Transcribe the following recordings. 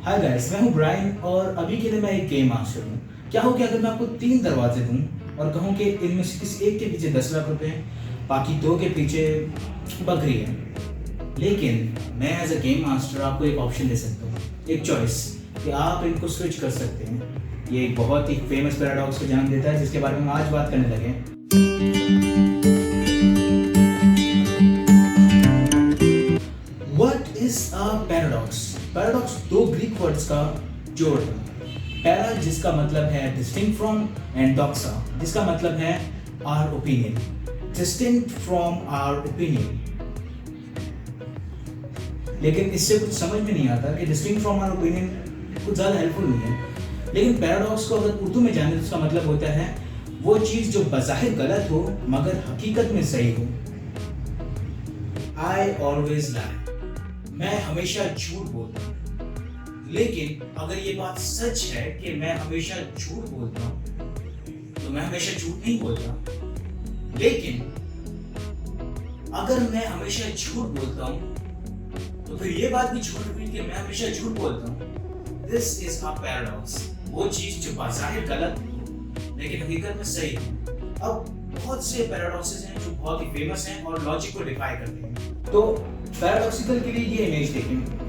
Hi guys, मैं हूं Brian और अभी के लिए मैं एक गेम मास्टर हूं। क्या हो कि अगर मैं आपको 3 दरवाजे दूं और कहूं कि इनमें से किसी एक के पीछे 10 लाख रुपए हैं, बाकी 2 के पीछे बकरी है, लेकिन मैं एज अ गेम मास्टर आपको एक ऑप्शन दे सकता हूं, एक चॉइस कि आप इनको स्विच कर सकते हैं। ये एक बहुत ही फेमस पैराडॉक्स को जन्म देता है जिसके बारे में हम आज बात करने लगे हैं। What is a paradox? Paradox 2 Greek words का जोड़ है। पैरा जिसका मतलब है डिस्टिंक्ट फ्रॉम एंड डॉक्सा जिसका मतलब है our opinion. Distinct from our opinion, लेकिन इससे कुछ समझ में नहीं आता कि डिस्टिंक्ट फ्रॉम आवर ओपिनियन कुछ ज़्यादा हेल्पफुल नहीं है। लेकिन पैराडॉक्स को अगर उर्दू में जाने तो उसका मतलब होता है वो चीज़ जो बज़ाहिर गलत हो मगर हकीकत में सही हो। आई ऑलवेज लाई, मैं हमेशा झूठ बोलता हूँ। लेकिन अगर ये बात सच है कि मैं हमेशा झूठ बोलता हूँ तो मैं हमेशा झूठ नहीं बोलता। लेकिन अगर मैं हमेशा झूठ बोलता हूँ तो फिर ये बात भी झूठ हुई कि मैं हमेशा झूठ बोलता हूँ। दिस इज अ पैराडॉक्स, वो चीज जो बाज़ाहिर गलत हो लेकिन हकीकत में सही हो। अब बहुत से पैराडॉक्सेस हैं जो बहुत ही फेमस हैं और लॉजिक को डिफाई करते हैं। तो पैराडॉक्सिकल के लिए ये इमेज देखें।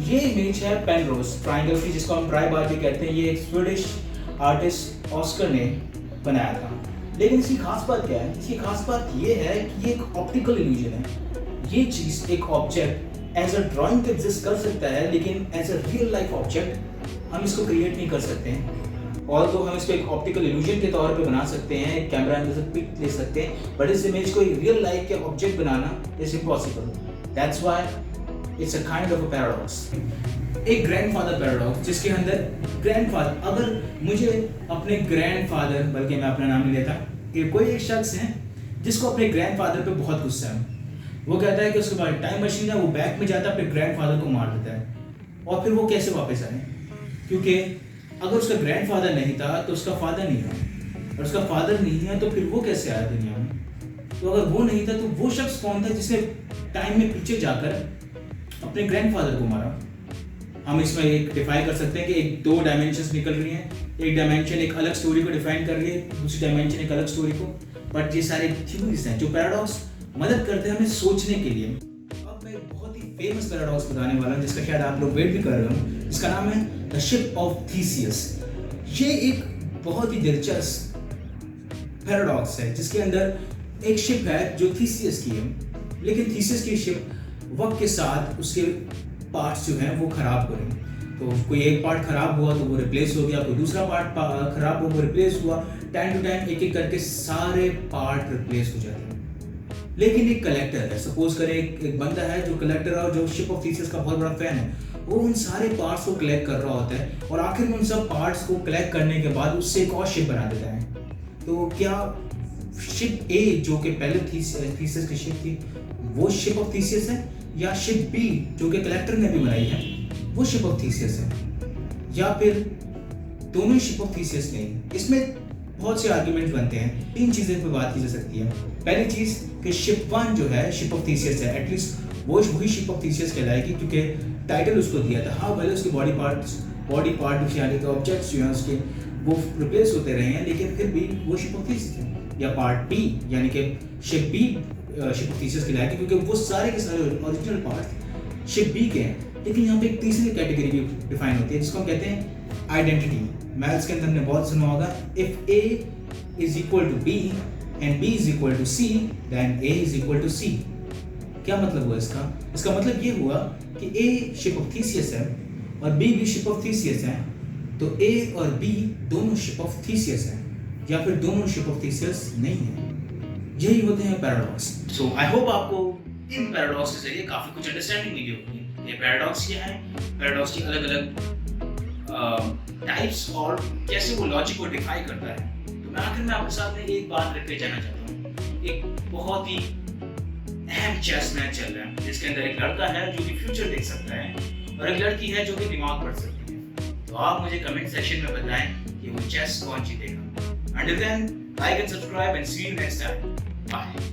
ये इमेज है पेनरोज ट्रायंगल की, जिसको हम ट्राई बार भी कहते हैं। ये एक स्वीडिश आर्टिस्ट ऑस्कर ने बनाया था। लेकिन इसकी खास बात क्या है? इसकी खास बात ये है कि ये एक ऑप्टिकल इल्यूजन है। ये चीज़, एक ऑब्जेक्ट एज अ ड्राइंग तो एग्जिस्ट कर सकता है, लेकिन as a real life object हम इसको क्रिएट नहीं कर सकते हैं। और तो हम इसको एक ऑप्टिकल इल्यूजन के तौर पे बना सकते हैं, कैमरा अंदर से पिक ले सकते हैं, बट इस इमेज को एक रियल लाइफ के object banana is impossible. That's why it's a kind of a paradox. एक ग्रैंडफादर पैराडॉक्स जिसके अंदर ग्रैंडफादर, अगर मुझे अपने ग्रैंडफादर, बल्कि मैं अपना नाम नहीं लेता, कि कोई एक शख्स है जिसको अपने ग्रैंडफादर पे बहुत गुस्सा है। वो कहता है कि उसके पास टाइम मशीन है, वो बैक में जाता है, अपने ग्रैंडफादर को मार देता है। और फिर वो कैसे वापस आए? क्योंकि अगर उसका ग्रैंडफादर नहीं था तो उसका फादर नहीं है, और उसका फादर नहीं है तो फिर वो कैसे आया दुनिया में? तो अगर वो नहीं था तो वो शख्स कौन था जिसने टाइम में पीछे जाकर अपने ग्रैंडफादर को मारा? हम इसमें एक डिफाइन कर सकते हैं कि एक 2 डायमेंशंस निकल रही हैं। एक डायमेंशन एक अलग स्टोरी को डिफाइन कर रही है, दूसरी डायमेंशन एक अलग स्टोरी को। बट ये सारे थ्योरीज हैं जो पैराडॉक्स मदद करते हैं हमें सोचने के लिए। अब मैं एक बहुत ही फेमस पैराडॉक्स बताने वाला हूँ जिसका शायद आप लोग वेट भी कर रहे हो, जिसका नाम है द शिप ऑफ थीसियस। ये एक बहुत ही दिलचस्प पैराडॉक्स है जिसके अंदर एक शिप है जो थीसियस की है, लेकिन थीसियस की शिप वक्त के साथ उसके पार्ट्स जो हैं वो खराब हो रहे हैं। तो कोई एक पार्ट खराब हुआ तो वो रिप्लेस हो गया, कोई दूसरा पार्ट खराब हुआ वो रिप्लेस हुआ। टाइम टू टाइम एक एक करके सारे पार्ट रिप्लेस हो जाते हैं। लेकिन एक कलेक्टर है, सपोज करें एक बंदा है जो कलेक्टर है और जो शिप ऑफ थीसियस का बहुत बड़ा फैन है। वो उन सारे पार्ट्स को कलेक्ट कर रहा होता है और आखिर में उन सब पार्ट्स को कलेक्ट करने के बाद उससे एक और शिप बना देता है। तो क्या शिप ए जो कि पहले थीसियस की शिप थी वो शिप ऑफ थीसियस है, या शिप बी जो कि कलेक्टर ने भी बनाई है वो शिप ऑफ थीसियस है, या फिर दोनों शिप ऑफ थीसियस नहीं? इसमें बहुत से आर्गुमेंट बनते हैं। 3 चीजें पर बात की जा सकती है। पहली चीज कि शिप 1 जो है शिप ऑफ थीसियस है, एटलीस्ट वो वही शिप ऑफ थीसियस कहलाएगी क्योंकि टाइटल उसको दिया था। हाँ, भले उसके बॉडी पार्ट यानी कि ऑब्जेक्ट्स जो हैं उसके वो रिप्लेस होते रहे हैं, लेकिन फिर भी वो शिप ऑफ थीसियस है। या पार्ट बी यानी कि ship B ship of Theseus कहलाएगी क्योंकि वो सारे के सारे ओरिजिनल पार्ट शिप बी के हैं। लेकिन यहाँ पे एक तीसरी कैटेगरी भी डिफाइन होती है जिसको हम कहते हैं आइडेंटिटी। मैथ्स के अंदर हमने बहुत सुना होगा, if A is equal to B and B is equal to C then A is equal to C। क्या मतलब हुआ इसका? इसका मतलब ये हुआ कि A शिप ऑफ थीसियस है और B भी शिप ऑफ थीसियस है, तो A और B दोनों शिप ऑफ थीसियस हैं, या फिर दोनों शिप ऑफ थीसियस नहीं है। यही होते हैं पैराडॉक्स। सो आई होप आपको इन पैराडॉक्स के जरिए काफी कुछ अंडरस्टैंडिंग मिली होगी। ये पैराडॉक्स क्या है, पैराडॉक्स की अलग अलग टाइप्स और कैसे वो लॉजिक को डिफाई करता है। तो मैं आखिर में आपके सामने एक बात रख के जाना चाहता हूँ। एक बहुत ही अहम चेस मैच चल रहा है जिसके अंदर एक लड़का है जो कि फ्यूचर देख सकता है और एक लड़की है जो कि दिमाग पढ़ सकती है। तो आप मुझे कमेंट सेक्शन में बताएं कि वो चेस कौन जीतेगा। Until then, like and subscribe and see you next time. Bye.